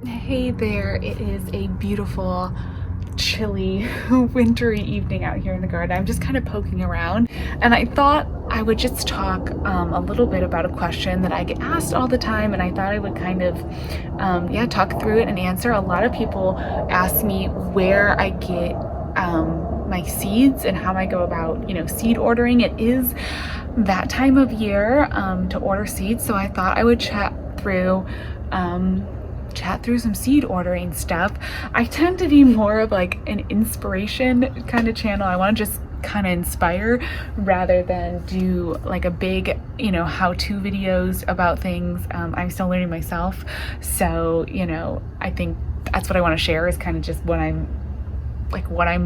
Hey there, it is a beautiful, chilly, wintry evening out here in the garden. I'm just kind of poking around and I thought I would just talk a little bit about a question that I get asked all the time, and I thought I would kind of talk through it and answer. A lot of people ask me where I get my seeds and how I go about, seed ordering. It is that time of year to order seeds, so I thought I would chat through some seed ordering stuff. I tend to be more of like an inspiration kind of channel. I want to just kind of inspire rather than do like a big, how-to videos about things. I'm still learning myself. So, I think that's what I want to share, is kind of just what I'm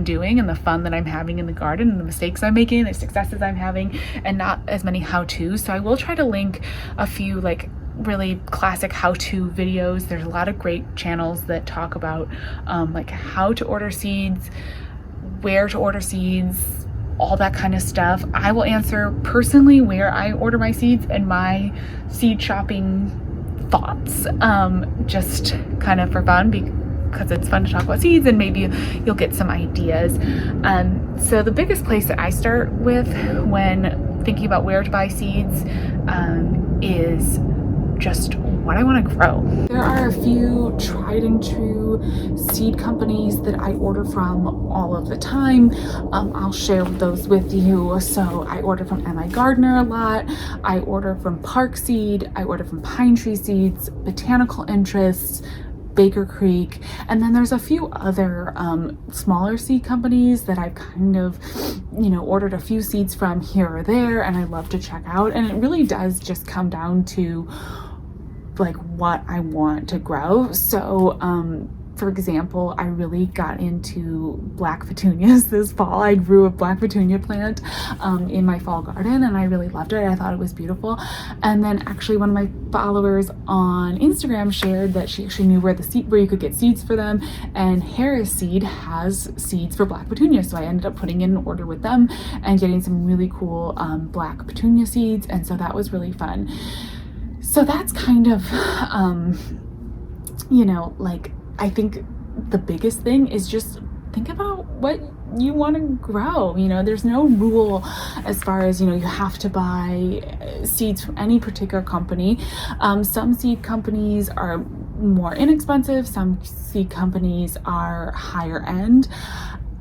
doing and the fun that I'm having in the garden and the mistakes I'm making, the successes I'm having, and not as many how-tos. So I will try to link a few like really classic how-to videos. There's a lot of great channels that talk about like how to order seeds, where to order seeds, all that kind of stuff. I will answer personally where I order my seeds and my seed shopping thoughts, just kind of for fun, because it's fun to talk about seeds and maybe you'll get some ideas. So the biggest place that I start with when thinking about where to buy seeds is just what I want to grow. There are a few tried and true seed companies that I order from all of the time. I'll share those with you. So I order from M.I. Gardner a lot. I order from Park Seed. I order from Pinetree Seeds, Botanical Interests, Baker Creek, and then there's a few other smaller seed companies that I've kind of, ordered a few seeds from here or there, and I love to check out. And it really does just come down to like what I want to grow. So for example, I really got into black petunias this fall. I grew a black petunia plant in my fall garden, and I really loved it. I thought it was beautiful. And then actually one of my followers on Instagram shared that she actually knew where you could get seeds for them, and Harris Seed has seeds for black petunias. So I ended up putting in an order with them and getting some really cool black petunia seeds, and so that was really fun. So that's kind of I think the biggest thing is just think about what you want to grow. There's no rule as far as, you have to buy seeds from any particular company. Some seed companies are more inexpensive. Some seed companies are higher end.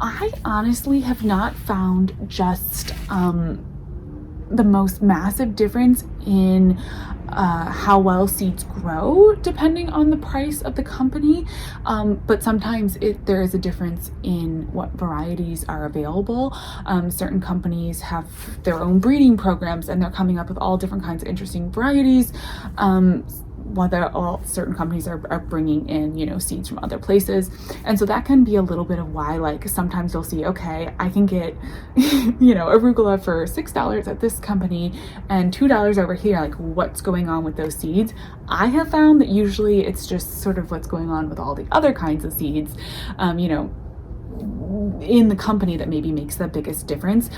I honestly have not found just the most massive difference in how well seeds grow depending on the price of the company, but sometimes there is a difference in what varieties are available. Certain companies have their own breeding programs, and they're coming up with all different kinds of interesting varieties, while certain companies are bringing in, seeds from other places. And so that can be a little bit of why, like, sometimes you'll see, okay, I can get, arugula for $6 at this company and $2 over here. Like, what's going on with those seeds? I have found that usually it's just sort of what's going on with all the other kinds of seeds, in the company, that maybe makes the biggest difference.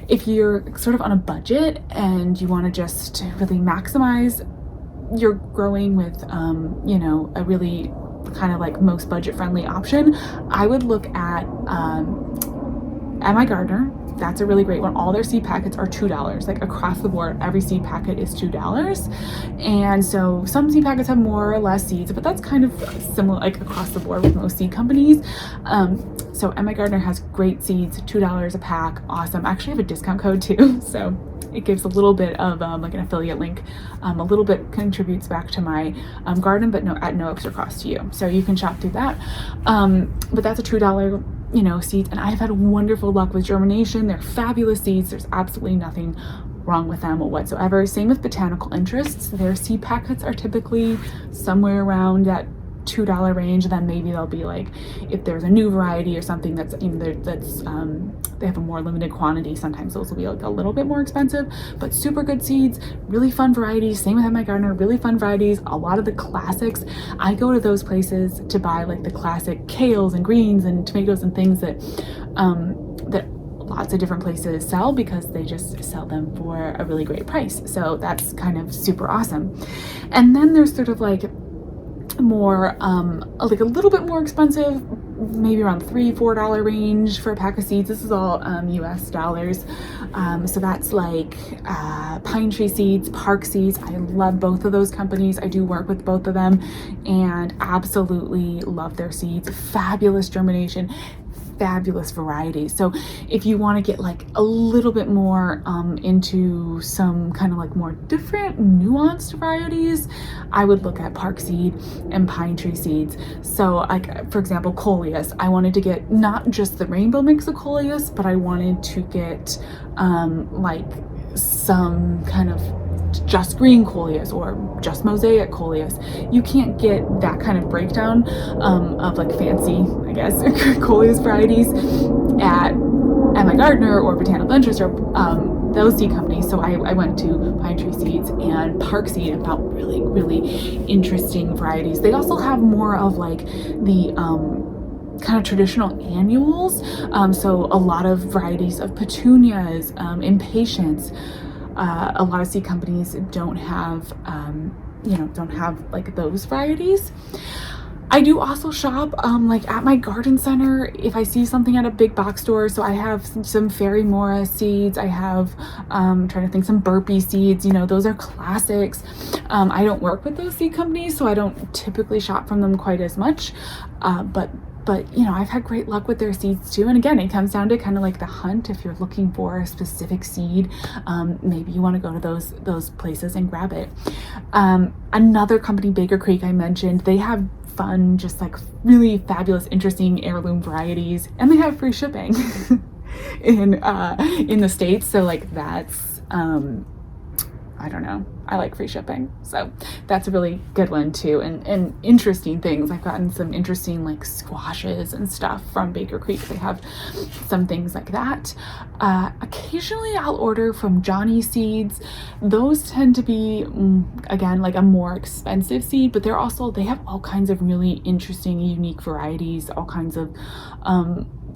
If you're sort of on a budget and you want to just really maximize you're growing with, a really kind of like most budget friendly option, I would look at M.I. Gardner. That's a really great one. All their seed packets are $2, like across the board. Every seed packet is $2. And so some seed packets have more or less seeds, but that's kind of similar, like across the board with most seed companies. So M.I. Gardner has great seeds, $2 a pack. Awesome. I actually have a discount code too. So it gives a little bit of like an affiliate link, a little bit contributes back to my garden, but at no extra cost to you. So you can shop through that. But that's a $2, seeds, and I've had wonderful luck with germination. They're fabulous seeds. There's absolutely nothing wrong with them whatsoever. Same with Botanical Interests. Their seed packets are typically somewhere around that $2 range. Then maybe they'll be like, if there's a new variety or something that's they have a more limited quantity, sometimes those will be like a little bit more expensive, but super good seeds, really fun varieties. Same with M.I. Gardner, really fun varieties. A lot of the classics, I go to those places to buy like the classic kales and greens and tomatoes and things that lots of different places sell, because they just sell them for a really great price. So that's kind of super awesome. And then there's sort of like more like a little bit more expensive, maybe around $3-4 range for a pack of seeds. This is all US dollars. So that's like Pinetree seeds, Park Seeds. I love both of those companies. I do work with both of them and absolutely love their seeds. Fabulous germination, fabulous varieties. So if you want to get like a little bit more into some kind of like more different nuanced varieties, I would look at Park Seed and Pinetree seeds. So like for example, coleus, I wanted to get not just the rainbow mix of coleus, but I wanted to get like some kind of just green coleus or just mosaic coleus. You can't get that kind of breakdown of like fancy, I guess, coleus varieties at My Gardener or Botanical Interest or those seed companies. So I went to Pinetree Seeds and Park Seed and found really interesting varieties. They also have more of like the kind of traditional annuals. So a lot of varieties of petunias, impatiens. A lot of seed companies don't have, don't have like those varieties. I do also shop like at my garden center if I see something at a big box store. So I have some Fairy Mora seeds. I have, I'm trying to think, some Burpee seeds. Those are classics. I don't work with those seed companies, so I don't typically shop from them quite as much. But I've had great luck with their seeds too. And again, it comes down to kind of like the hunt. If you're looking for a specific seed, maybe you want to go to those places and grab it. Another company, Baker Creek, I mentioned, they have fun, just like really fabulous, interesting heirloom varieties, and they have free shipping in the States. So like that's, I don't know. I like free shipping. So that's a really good one too. And interesting things. I've gotten some interesting like squashes and stuff from Baker Creek. They have some things like that. Occasionally I'll order from Johnny Seeds. Those tend to be, again, like a more expensive seed, but they have all kinds of really interesting, unique varieties, all kinds of,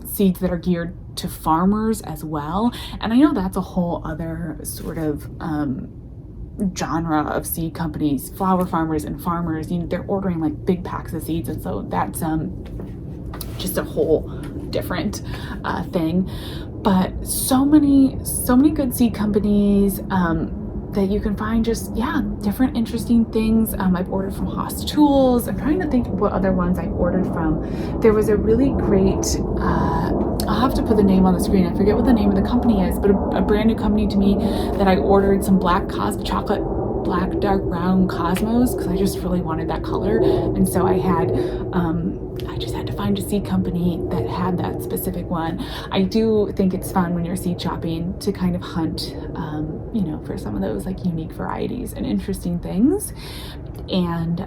seeds that are geared to farmers as well. And I know that's a whole other sort of, genre of seed companies, flower farmers and farmers. They're ordering like big packs of seeds, and so that's just a whole different thing. But so many good seed companies that you can find, just different interesting things. I've ordered from Haas Tools. I'm trying to think what other ones I've ordered from. There was a really great, I'll have to put the name on the screen. I forget what the name of the company is, but a brand new company to me that I ordered some chocolate black dark brown Cosmos because I just really wanted that color. And so I just had to find a seed company that had that specific one. I do think it's fun when you're seed shopping to kind of hunt, for some of those like unique varieties and interesting things and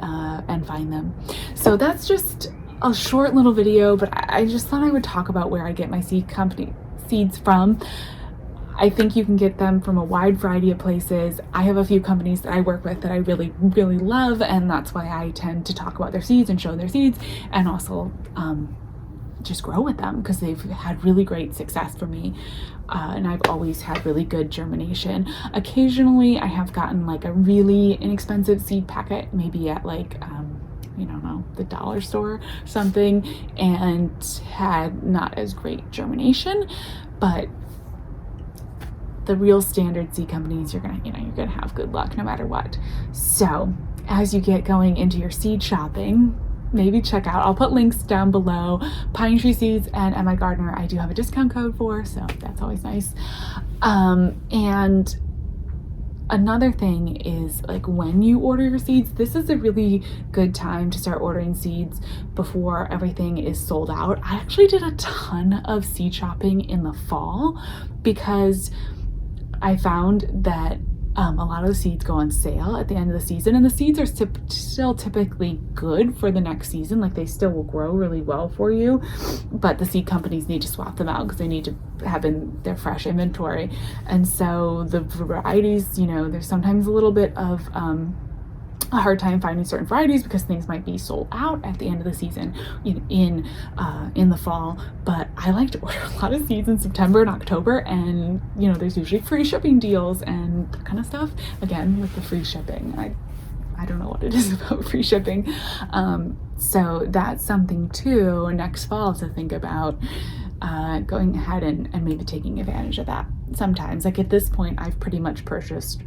find them. So that's just a short little video, but I just thought I would talk about where I get my seeds from. I think you can get them from a wide variety of places. I have a few companies that I work with that I really, really love, and that's why I tend to talk about their seeds and show their seeds, and also just grow with them because they've had really great success for me. And I've always had really good germination. Occasionally I have gotten like a really inexpensive seed packet, maybe at like, the dollar store or something, and had not as great germination. But the real standard seed companies, you're gonna have good luck no matter what. So as you get going into your seed shopping, maybe check out, I'll put links down below, Pinetree Seeds and My Gardener. I do have a discount code for, so that's always nice. And another thing is, like, when you order your seeds, this is a really good time to start ordering seeds before everything is sold out. I actually did a ton of seed shopping in the fall because I found that a lot of the seeds go on sale at the end of the season, and the seeds are still typically good for the next season. Like, they still will grow really well for you, but the seed companies need to swap them out because they need to have in their fresh inventory. And so the varieties, there's sometimes a little bit of a hard time finding certain varieties because things might be sold out at the end of the season in the fall. But I like to order a lot of seeds in September and October, and there's usually free shipping deals and that kind of stuff. Again, with the free shipping, I don't know what it is about free shipping. So that's something too next fall to think about, going ahead and maybe taking advantage of that. Sometimes, like at this point, I've pretty much purchased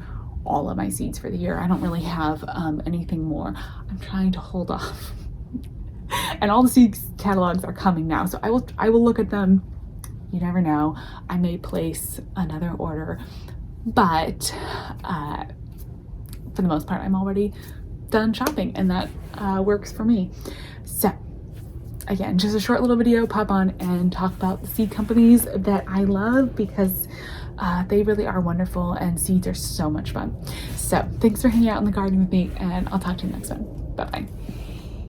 all of my seeds for the year. I don't really have anything more. I'm trying to hold off. And all the seed catalogs are coming now, so I will look at them. You never know, I may place another order, but for the most part, I'm already done shopping, and that works for me. So again, just a short little video, pop on and talk about the seed companies that I love, because they really are wonderful, and seeds are so much fun. So thanks for hanging out in the garden with me, and I'll talk to you next one. Bye bye.